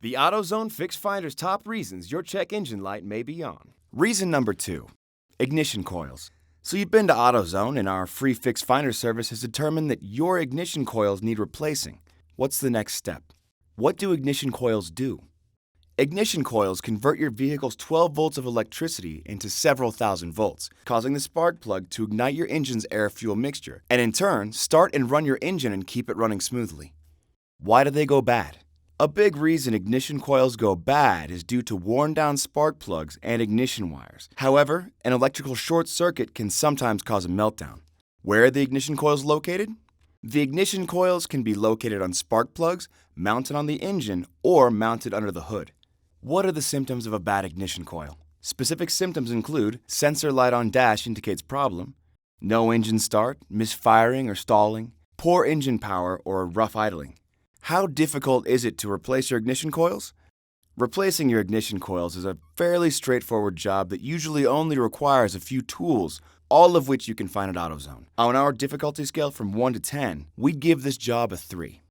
The AutoZone Fix Finder's top reasons your check engine light may be on. Reason number 2, ignition coils. So you've been to AutoZone and our free Fix Finder service has determined that your ignition coils need replacing. What's the next step? What do ignition coils do? Ignition coils convert your vehicle's 12 volts of electricity into several thousand volts, causing the spark plug to ignite your engine's air-fuel mixture, and in turn, start and run your engine and keep it running smoothly. Why do they go bad? A big reason ignition coils go bad is due to worn-down spark plugs and ignition wires. However, an electrical short circuit can sometimes cause a meltdown. Where are the ignition coils located? The ignition coils can be located on spark plugs, mounted on the engine, or mounted under the hood. What are the symptoms of a bad ignition coil? Specific symptoms include sensor light on dash indicates problem, no engine start, misfiring or stalling, poor engine power, or rough idling. How difficult is it to replace your ignition coils? Replacing your ignition coils is a fairly straightforward job that usually only requires a few tools, all of which you can find at AutoZone. On our difficulty scale from 1 to 10, we give this job a 3.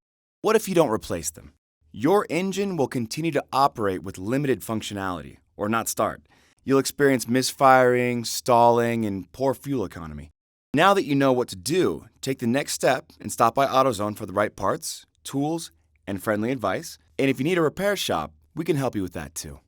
What if you don't replace them? Your engine will continue to operate with limited functionality, or not start. You'll experience misfiring, stalling, and poor fuel economy. Now that you know what to do, take the next step and stop by AutoZone for the right parts, tools, and friendly advice. And if you need a repair shop, we can help you with that too.